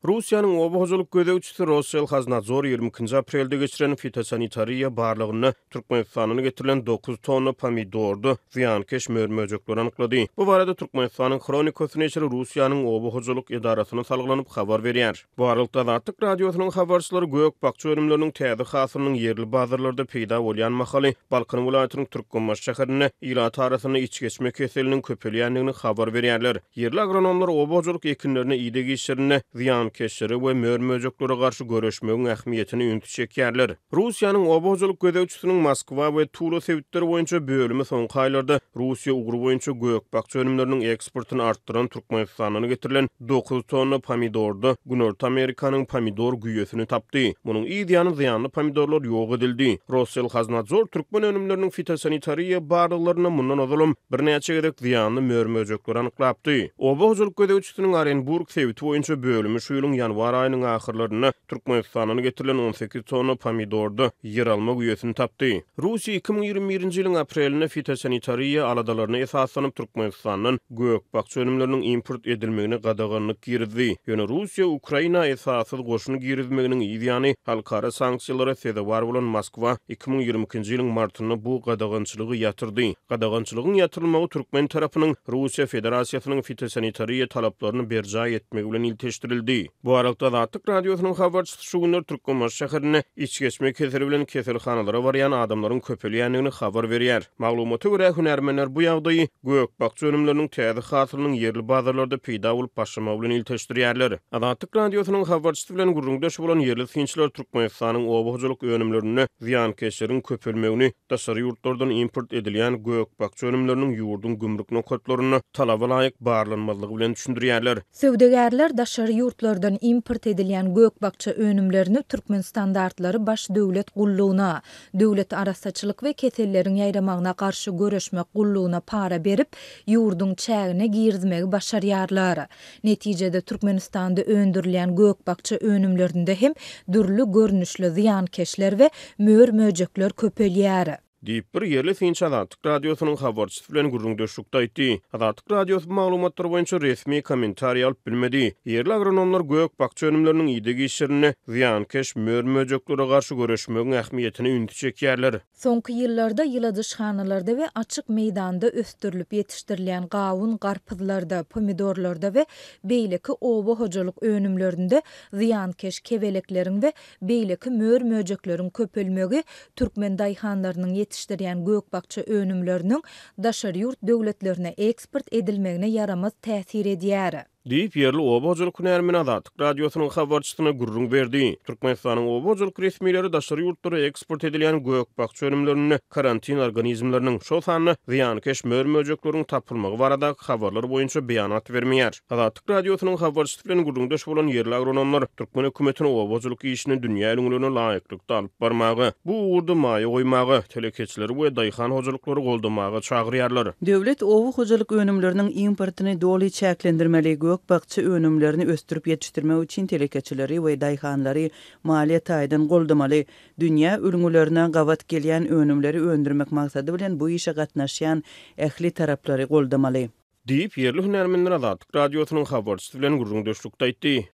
Rusiyanın oba gödäwçisi Rossel Haznadzor 20 aprelde geçiren fitosanitariya barlygyny Türkmenistanyna getirilen 9 tonna pomidordu ziyankeş mörmöjekler anyklady. Bu barada Türkmenistanyň Kronikasy neşri Rusiyanın oba idarasyna salgylanyp habar berýär. Bu aralykda Azatlyk radiosynyň habarçylary gök bakça örümleriniň täze hasyrynyň yerli bazarlarda peýda bolýan mahaly Balkan welaýatynyň Türkmenbaş şäherine ilat arasyna iç geçme keseliniň köpelýändigini habar berýärler. Yerli agronomlar oba ekinlerine ide geçişlerine ziyankeşleri we mörmöjeklere garşy görüşmegiň ähmiýetini ünti çekýärler. Rusiýanyň oba-hojalyk gödäwçisiniň Moskwa we Tula sebitleri boýunça bölümi soňky aýlarda Rusiýa ugru boýunça gök bakça önümleriniň eksportyny artdyran Türkmenistanyna getirilen 9 tonna pomidordy Günorta Amerikanyň pomidor güýesini tapdy. Munyň ideýany ziyanly pomidorlar ýok edildi. Rossel Haznadzor Türkmen önümleriniň fitosanitariya barlyklaryna mundan ozalym bir näçe gerek ziyanly mörmöjekler anyklapdy. Oba-hojalyk gödäwçisiniň Orenburg sebiti boýunça bölümi şu ýylyň ýanwar aýynyň ahyrlaryna Türkmenistanyna getirilen 18 tonna pomidordy yer alma güýesini tapdy. Rusiýa 2021-nji ýylyň apreline fitosanitariya aladalaryna esaslanyp Türkmenistanyň gök bakça önümleriniň import edilmegine gadaganyk girdi. Ýöne Rusiýa Ukraina esasyz goşuny girizmeginiň ideýany halkara sanksiýalara sebäp bolan Moskwa 2022-nji ýylyň martyna bu gadagançylygy ýatyrdy. Gadagançylygyň ýatyrylmagy Türkmen tarapynyň Rusiýa Federasiýasynyň fitosanitariya talaplaryny berja etmegi bilen ilteşdirildi. Bu aralykda Azatlyk radiosynyň habarçysy şu günler Türkmenbaş şäherine iç geçme keseli bilen keselhanalara barýan adamlaryň köpelýändigini habar berýär. Maglumata görä hünärmenler bu ýagdaýy gök bakça önümleriniň täze hasyrynyň yerli bazarlarda peýda bolup başlama bilen ilteşdirýärler. Azatlyk radiosynyň habarçysy bilen gurrundaş bolan yerli synçylar Türkmenistanyň oba-hojalyk önümlerini ziyankeşleriň köpelmegini daşary ýurtlardan import edilýän gök bakça önümleriniň ýurdun gümrük nokatlaryny talaba laýyk barlanmalygy bilen düşündirýärler. Söwdegärler daşary ýurtlardan import edilýän gök bakça önümlerini Türkmen standartlary baş döwlet gullugyna, döwlet arasaçylyk we keselleriň ýaýramagyna garşy görüşmek gullugyna para berip ýurdun çägine girizmegi başarýarlar. Netijede Türkmenistanda öndürilen gök bakça önümlerinde hem dürlü görnüşli ziyankeşler we mörmöjekler köpelýär. Diýip bir yerli synç Azatlyk radiosynyň habarçysy bilen gurrundaşlykda aýtdy. Azatlyk radiosyny maglumatlary boýunça resmi kommentariýa alyp bilmedi. Yerli agronomlar gök bakça önümleriniň ýygy işlerini ziyankeş mörmöjeklere garşy görüşmegiň ähmiýetini ünti çekýärler. Soňky ýyllarda ýyladyşhanalarda we açyk meýdanda östürilip ýetişdirilýän gawun, garpyzlarda, pomidorlarda we beýleki oba-hojalyk önümlerinde ziyankeş kebelekleriň we beýleki mörmöjekleriň köpelmegi Türkmen daýhanlarynyň yetişdirýän gök bakça önümleriniň daşary ýurt döwletlerine eksport edilmegine yaramaz täsir edýär. Diýip yerli oba-hojalyk hünärmeni Azatlyk radiosynyň habarçysyna gurrun berdi. Türkmenistanyň oba-hojalyk resmiýetleri daşary ýurtlara eksport edilýän gök bakça önümlerini karantin organizmleriniň şo sanyny ziyankeş mörmöjekleriň tapylmagy barada habarlar boýunça beýanat bermeýär. Azatlyk radiosynyň habarçysy bilen gurrundaş bolan yerli agronomlar Türkmen hökümetiniň oba-hojalyk işini dünýä ýüňlüğüne laýyklykda alyp barmagy, bu uğurda maýa goýmagy, telekeçleri we daýhan hojalyklary goldamagy çagyrýarlar. Döwlet oba-hojalyk önümleriniň importyny doly çäklendirmeli bakça önümlerini östürüp yetiştirmek için telekeçileri we daýhanlary maliýet aýdan goldamaly. Dünýä ülgülerine gawat gelýän önümleri öndürmek maksady bilen bu işe gatnaşýan ähli taraplary goldamaly. Diýip yerli hünärmenler Azatlyk radiosynyň habarçysy bilen gurrundaşlykda aýtdy.